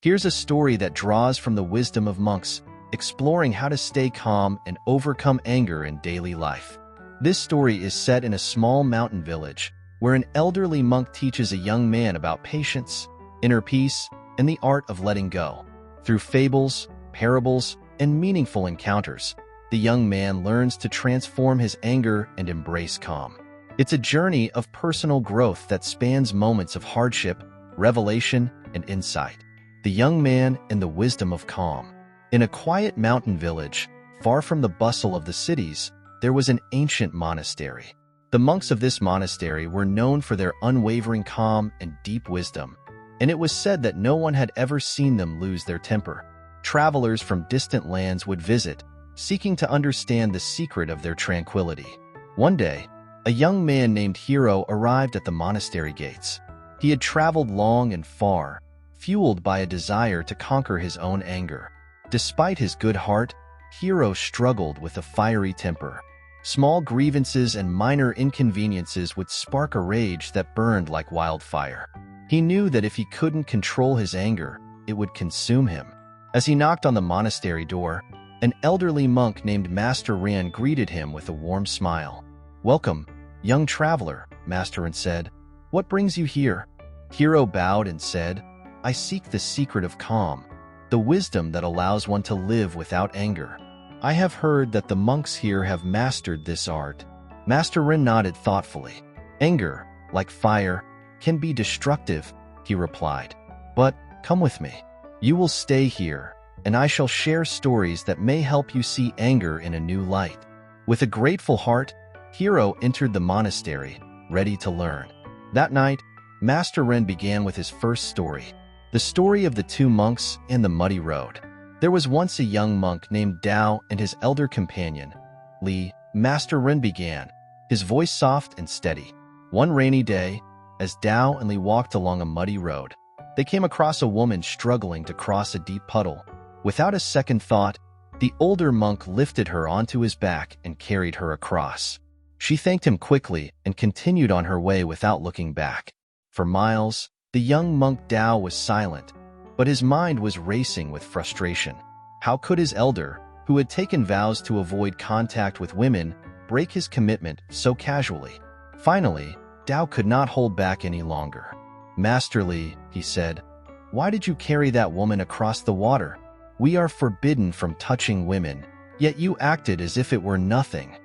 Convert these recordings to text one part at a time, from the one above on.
Here's a story that draws from the wisdom of monks, exploring how to stay calm and overcome anger in daily life. This story is set in a small mountain village, where an elderly monk teaches a young man about patience, inner peace, and the art of letting go. Through fables, parables, and meaningful encounters, the young man learns to transform his anger and embrace calm. It's a journey of personal growth that spans moments of hardship, revelation, and insight. The young man and the wisdom of calm. In a quiet mountain village, far from the bustle of the cities, there was an ancient monastery. The monks of this monastery were known for their unwavering calm and deep wisdom, and it was said that no one had ever seen them lose their temper. Travelers from distant lands would visit, seeking to understand the secret of their tranquility. One day, a young man named Hero arrived at the monastery gates. He had traveled long and far, fueled by a desire to conquer his own anger. Despite his good heart, Hero struggled with a fiery temper. Small grievances and minor inconveniences would spark a rage that burned like wildfire. He knew that if he couldn't control his anger, it would consume him. As he knocked on the monastery door, an elderly monk named Master Ran greeted him with a warm smile. "Welcome, young traveler," Master Ran said. "What brings you here?" Hero bowed and said, "I seek the secret of calm, the wisdom that allows one to live without anger. I have heard that the monks here have mastered this art." Master Ran nodded thoughtfully. "Anger, like fire, can be destructive," he replied. "But come with me. You will stay here, and I shall share stories that may help you see anger in a new light." With a grateful heart, Hero entered the monastery, ready to learn. That night, Master Ran began with his first story, the story of the two monks and the muddy road. There was once a young monk named Dao and his elder companion, Li. Master Ran began, his voice soft and steady. One rainy day, as Dao and Li walked along a muddy road, they came across a woman struggling to cross a deep puddle. Without a second thought, the older monk lifted her onto his back and carried her across. She thanked him quickly and continued on her way without looking back. For miles, the young monk Dao was silent, but his mind was racing with frustration. How could his elder, who had taken vows to avoid contact with women, break his commitment so casually? Finally, Dao could not hold back any longer. "Master Li," he said, "why did you carry that woman across the water? We are forbidden from touching women, yet you acted as if it were nothing."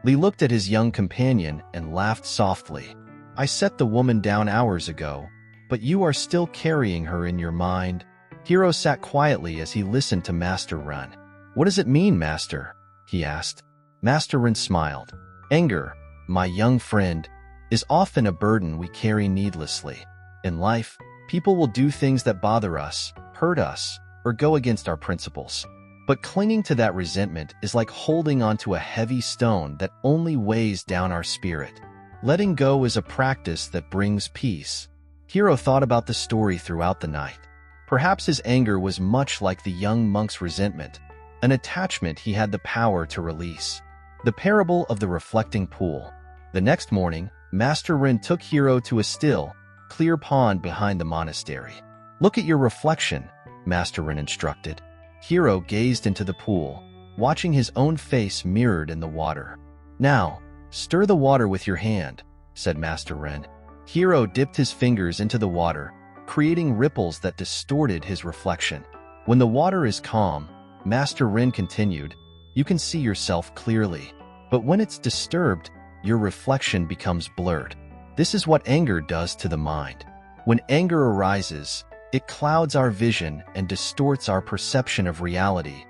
Li looked at his young companion and laughed softly. "I set the woman down hours ago, but you are still carrying her in your mind." Hero sat quietly as he listened to Master Ran. "What does it mean, Master?" he asked. Master Ran smiled. "Anger, my young friend, is often a burden we carry needlessly. In life, people will do things that bother us, hurt us, or go against our principles. But clinging to that resentment is like holding onto a heavy stone that only weighs down our spirit. Letting go is a practice that brings peace." Hero thought about the story throughout the night. Perhaps his anger was much like the young monk's resentment, an attachment he had the power to release. The parable of the reflecting pool. The next morning, Master Ran took Hero to a still, clear pond behind the monastery. "Look at your reflection," Master Ran instructed. Hero gazed into the pool, watching his own face mirrored in the water. "Now, stir the water with your hand," said Master Ran. Hero dipped his fingers into the water, creating ripples that distorted his reflection. "When the water is calm," Master Ran continued, "you can see yourself clearly. But when it's disturbed, your reflection becomes blurred. This is what anger does to the mind. When anger arises, it clouds our vision and distorts our perception of reality."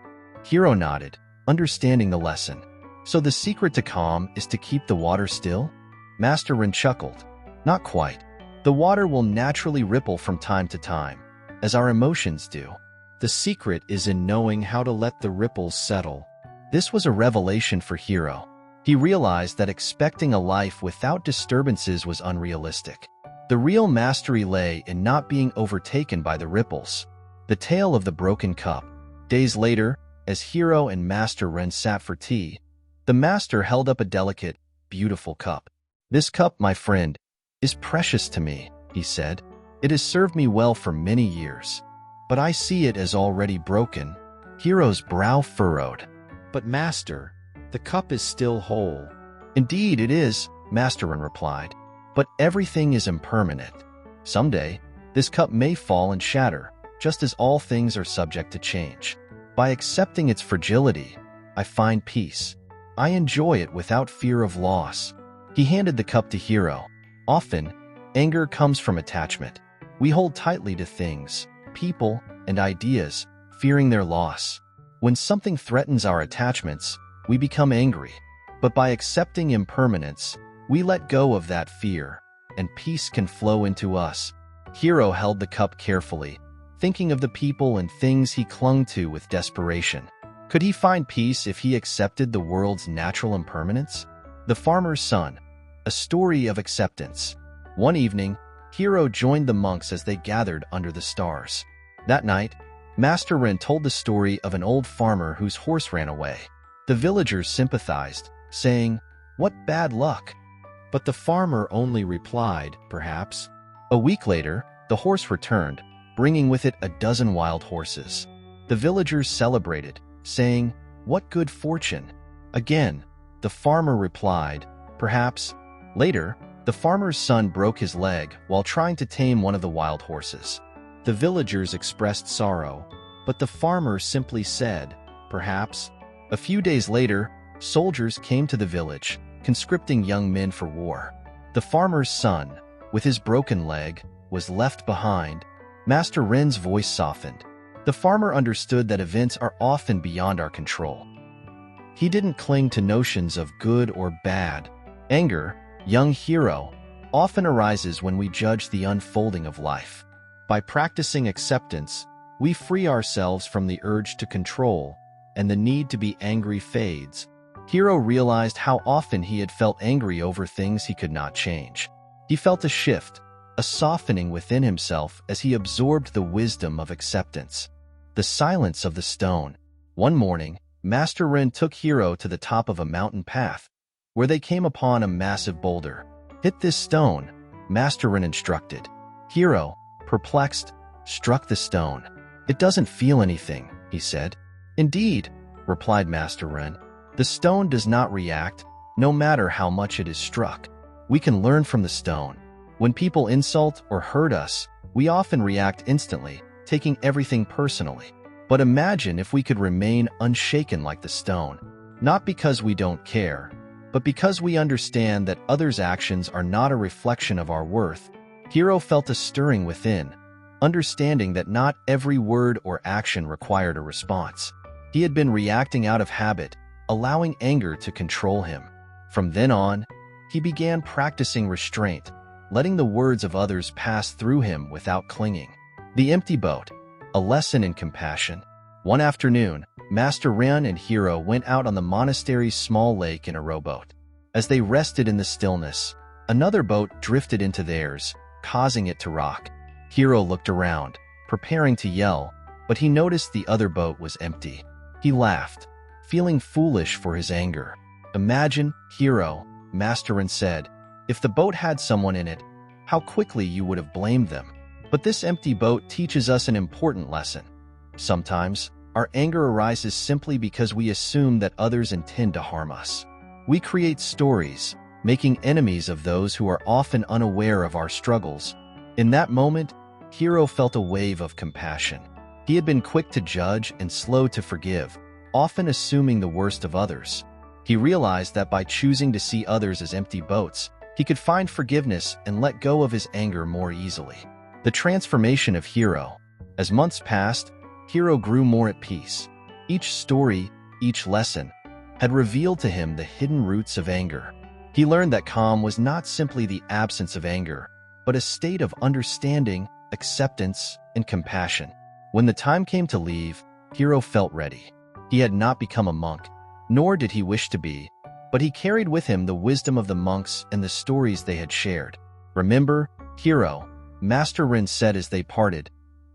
Hero nodded, understanding the lesson. "So the secret to calm is to keep the water still?" Master Ran chuckled. "Not quite. The water will naturally ripple from time to time, as our emotions do. The secret is in knowing how to let the ripples settle." This was a revelation for Hero. He realized that expecting a life without disturbances was unrealistic. The real mastery lay in not being overtaken by the ripples. The tale of the broken cup. Days later, as Hero and Master Ran sat for tea, the master held up a delicate, beautiful cup. "This cup, my friend, is precious to me," he said. "It has served me well for many years. But I see it as already broken. Hiro's brow furrowed. But master, the cup is still whole. Indeed it is, Master Ren replied. But everything is impermanent. Someday, this cup may fall and shatter, just as all things are subject to change. By accepting its fragility, I find peace. I enjoy it without fear of loss. He handed the cup to Hiro. Often, anger comes from attachment. We hold tightly to things, people, and ideas, fearing their loss. When something threatens our attachments, we become angry. But by accepting impermanence, we let go of that fear, and peace can flow into us. Hiro held the cup carefully, thinking of the people and things he clung to with desperation. Could he find peace if he accepted the world's natural impermanence? The Farmer's Son, a story of acceptance. One evening, Hiro joined the monks as they gathered under the stars. That night, Master Ren told the story of an old farmer whose horse ran away. The villagers sympathized, saying, "What bad luck." But the farmer only replied, "Perhaps." A week later, the horse returned, bringing with it a dozen wild horses. The villagers celebrated, saying, "What good fortune." Again, the farmer replied, "Perhaps." Later, the farmer's son broke his leg while trying to tame one of the wild horses. The villagers expressed sorrow, but the farmer simply said, "Perhaps." A few days later, soldiers came to the village, conscripting young men for war. The farmer's son, with his broken leg, was left behind. Master Ren's voice softened. The farmer understood that events are often beyond our control. He didn't cling to notions of good or bad. Anger, young Hiro, often arises when we judge the unfolding of life. By practicing acceptance, we free ourselves from the urge to control, and the need to be angry fades. Hiro realized how often he had felt angry over things he could not change. He felt a shift, a softening within himself as he absorbed the wisdom of acceptance. The silence of the stone. One morning, Master Ren took Hiro to the top of a mountain path, where they came upon a massive boulder. "Hit this stone," Master Ren instructed. Hiro, perplexed, struck the stone. "It doesn't feel anything," he said. "Indeed," replied Master Ren. "The stone does not react, no matter how much it is struck. We can learn from the stone. When people insult or hurt us, we often react instantly, taking everything personally. But imagine if we could remain unshaken like the stone, not because we don't care, but because we understand that others' actions are not a reflection of our worth." Hiro felt a stirring within, understanding that not every word or action required a response. He had been reacting out of habit, allowing anger to control him. From then on, he began practicing restraint, letting the words of others pass through him without clinging. The empty boat, a lesson in compassion. One afternoon, Master Ren and Hiro went out on the monastery's small lake in a rowboat. As they rested in the stillness, another boat drifted into theirs, causing it to rock. Hiro looked around, preparing to yell, but he noticed the other boat was empty. He laughed, feeling foolish for his anger. "Imagine, Hiro," Master Ren said, "if the boat had someone in it, how quickly you would have blamed them. But this empty boat teaches us an important lesson. Sometimes, our anger arises simply because we assume that others intend to harm us. We create stories, making enemies of those who are often unaware of our struggles." In that moment, Hiro felt a wave of compassion. He had been quick to judge and slow to forgive, often assuming the worst of others. He realized that by choosing to see others as empty boats, he could find forgiveness and let go of his anger more easily. The transformation of Hiro. As months passed, Hiro grew more at peace. Each story, each lesson, had revealed to him the hidden roots of anger. He learned that calm was not simply the absence of anger, but a state of understanding, acceptance, and compassion. When the time came to leave, Hiro felt ready. He had not become a monk, nor did he wish to be, but he carried with him the wisdom of the monks and the stories they had shared. "Remember, Hiro," Master Ren said as they parted,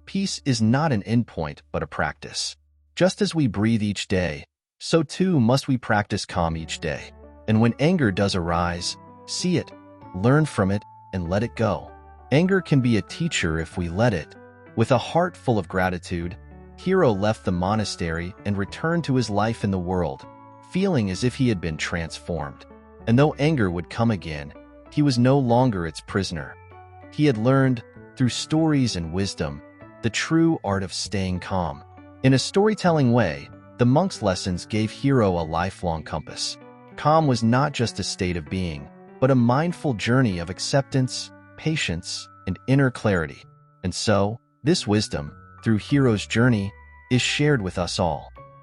"peace is not an endpoint but a practice. Just as we breathe each day, so too must we practice calm each day. And when anger does arise, see it, learn from it, and let it go. Anger can be a teacher if we let it, With a heart full of gratitude, Hiro left the monastery and returned to his life in the world, feeling as if he had been transformed. And though anger would come again, he was no longer its prisoner. He had learned, through stories and wisdom, the true art of staying calm. In a storytelling way, the monk's lessons gave Hiro a lifelong compass. Calm was not just a state of being, but a mindful journey of acceptance, patience, and inner clarity. And so, this wisdom, through Hiro's journey, is shared with us all.